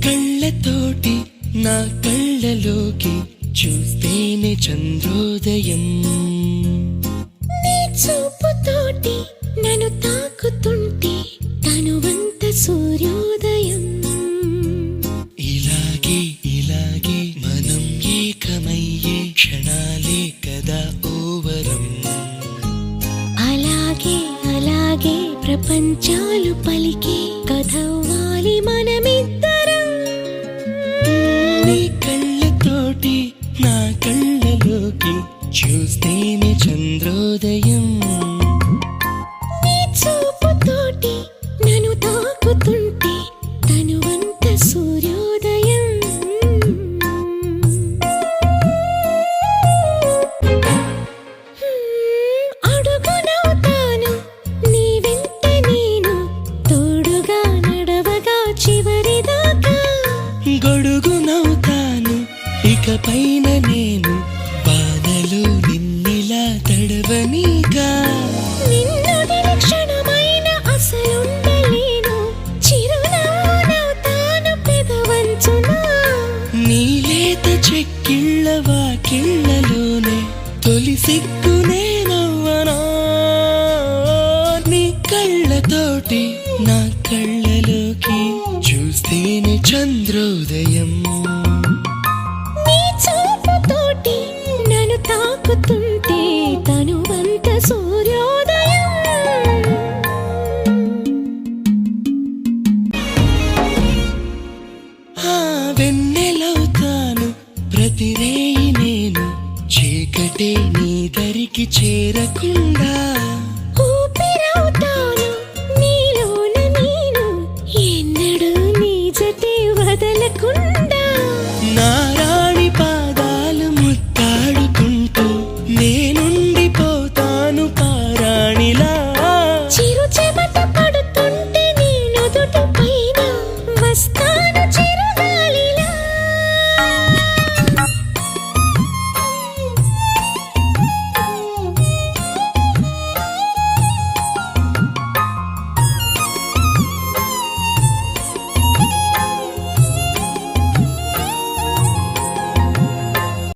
కళ్ళతోటి నా కళ్ళలోకి చూస్తేనే చంద్రోదయం, నీ చూపుతోటి నన్ను తాకుతుంటే తనువంత సూర్యోదయం. ఇలాగే ఇలాగే మనం ఏకమయ్యే క్షణాలే కదా ఓవరం. అలాగే అలాగే ప్రపంచాలు పలికే కథవ్వాలి మనమిద్దరం. నీ కళ్ళతోటి నా కళ్ళలోకి చూస్తేనే చంద్రోదయం, నీ చూపుతోటి నన్ను తాకుతుంటే తనువంత సూర్యోదయం. అడుగునవుతాను నీ వెంట నేను, తోడుగా నడవగా చివరిదాకా. గొడుగునవుతాను ఇకపైన నేను, బాధలు నిన్నిలా తడవనీగా. నిన్నొదిలి క్షణమైన అసలుండలేను, చిరునవ్వునవుతాను పెదవంచున. నీలేత చెక్కిళ్ళ వాకిళ్ళలోనే తొలి సిగ్గునే నవ్వనా. నీ కళ్ళతోటి నా కళ్ళలోకి చూస్తేనే చంద్రోదయం, నీ చూపుతోటి నన్ను తాకుతుంటే తనువంత సూర్యోదయం. వెన్నెలవుతాను ప్రతి రేయి నేను, చీకటే నీ దరికి చేరకుండా. ఊపిరవుతాను నీలోన నేను, ఎన్నడూ నీ జతే వదలకుండా.